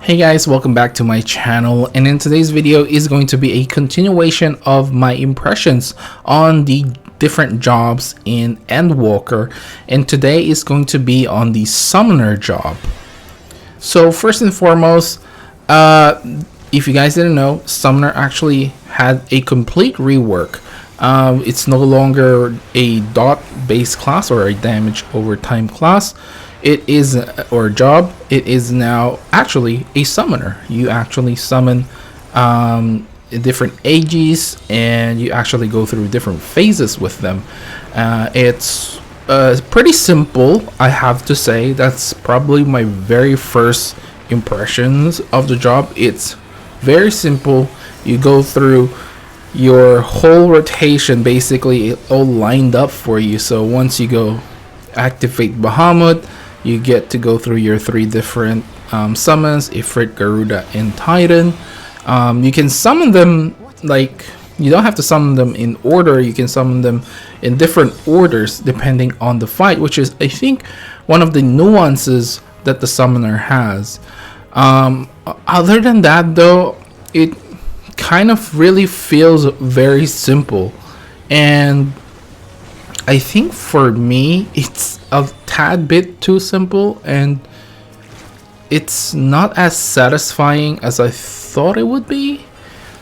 Hey guys, welcome back to my channel, and in today's video is going to be a continuation of my impressions on the different jobs in Endwalker, and today is going to be on the Summoner job. So first and foremost, if you guys didn't know, Summoner actually had a complete rework. It's no longer a dot based class or a damage over time class. It is, or job, it is now actually a summoner. You actually summon different ages, and you actually go through different phases with them. It's pretty simple, I have to say. That's probably my very first impressions of the job. It's very simple. You go through your whole rotation, basically it all lined up for you. So once you go activate Bahamut, you get to go through your three different summons: Ifrit, Garuda, and Titan. You can summon them, like, you don't have to summon them in order. You can summon them in different orders depending on the fight, which is, I think, one of the nuances that the summoner has. Other than that, though, it kind of really feels very simple, and I think for me it's a tad bit too simple, and it's not as satisfying as I thought it would be.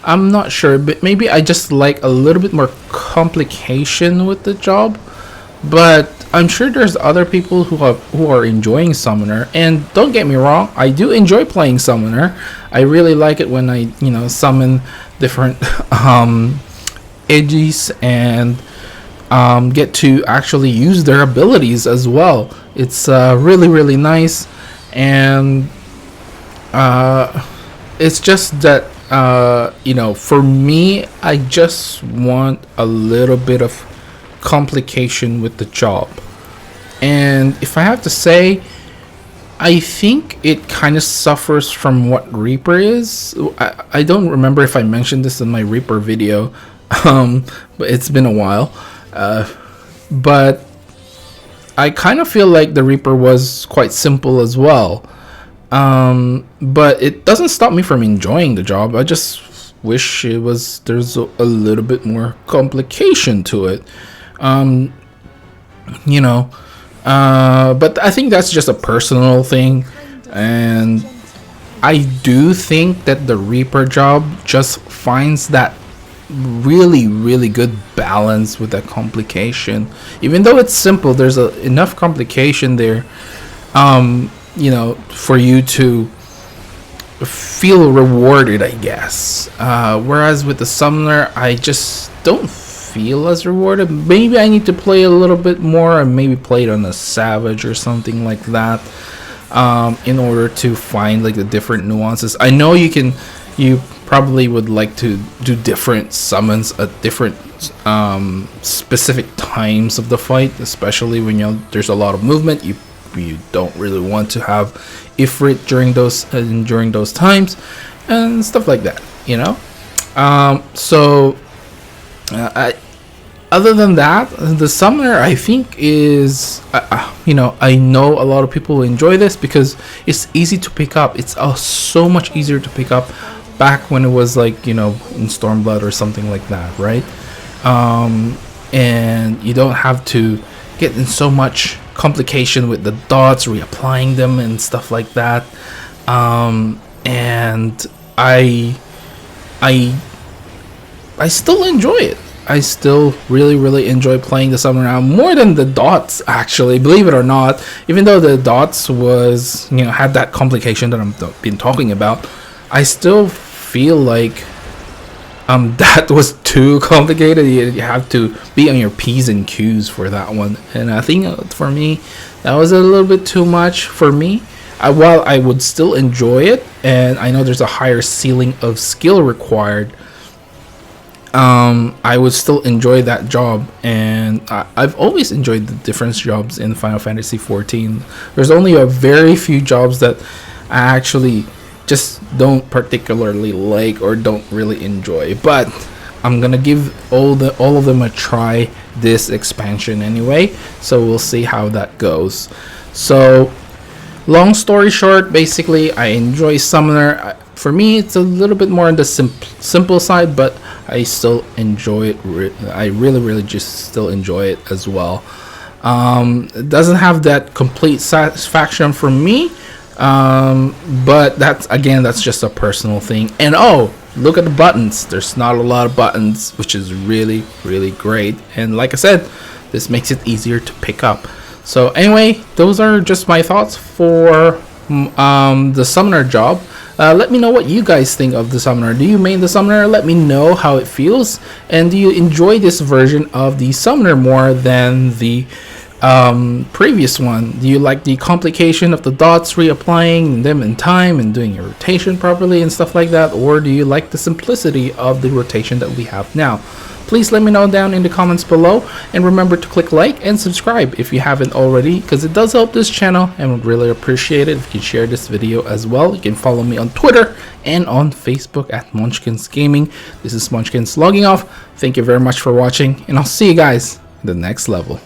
I'm not sure, but maybe I just like a little bit more complication with the job. But I'm sure there's other people who are enjoying Summoner, and don't get me wrong, I do enjoy playing Summoner. I really like it when I summon different edgies and get to actually use their abilities as well. It's really nice, and it's just that for me, I just want a little bit of complication with the job. And if I have to say, I think it kind of suffers from what Reaper is. I don't remember if I mentioned this in my Reaper video, but it's been a while. But I kind of feel like the Reaper was quite simple as well. But it doesn't stop me from enjoying the job. I just wish there's a little bit more complication to it. But I think that's just a personal thing, and I do think that the Reaper job just finds that really good balance with that complication. Even though it's simple, there's enough complication there for you to feel rewarded, I guess. Whereas with the Summoner, I just don't feel as rewarded. Maybe I need to play a little bit more, and maybe play it on a Savage or something like that, in order to find like the different nuances. I know you probably would like to do different summons at different specific times of the fight, especially when there's a lot of movement. You don't really want to have Ifrit during those times and stuff like that, other than that, the Summoner, I think, is I know a lot of people enjoy this because it's easy to pick up. It's so much easier to pick up back when it was like in Stormblood or something like that, right? And you don't have to get in so much complication with the dots, reapplying them and stuff like that. And I still enjoy it. I still really enjoy playing the Summoner now, more than the dots, actually, believe it or not. Even though the dots was had that complication that I've been talking about, I still feel like that was too complicated. You have to be on your P's and Q's for that one, and I think for me that was a little bit too much for me. While I would still enjoy it, and I know there's a higher ceiling of skill required, I would still enjoy that job. And I've always enjoyed the different jobs in Final Fantasy XIV. There's only a very few jobs that I actually just don't particularly like or don't really enjoy, but I'm gonna give all of them a try this expansion anyway, so we'll see how that goes. So Long story short, basically I enjoy Summoner. For me, it's a little bit more on the simple side, but I still enjoy it. I really just still enjoy it as well. It doesn't have that complete satisfaction for me, but that's just a personal thing. And oh, look at the buttons. There's not a lot of buttons, which is really great. And like I said, this makes it easier to pick up. So anyway, those are just my thoughts for the Summoner job. Let me know what you guys think of the Summoner. Do you main the Summoner? Let me know how it feels. And do you enjoy this version of the Summoner more than the previous one? Do you like the complication of the dots reapplying them in time and doing your rotation properly and stuff like that? Or do you like the simplicity of the rotation that we have now? Please let me know down in the comments below, and remember to click like and subscribe if you haven't already, because it does help this channel and would really appreciate it if you can share this video as well. You can follow me on Twitter and on Facebook at Munchkins Gaming. This is Munchkins logging off. Thank you very much for watching, and I'll see you guys in the next level.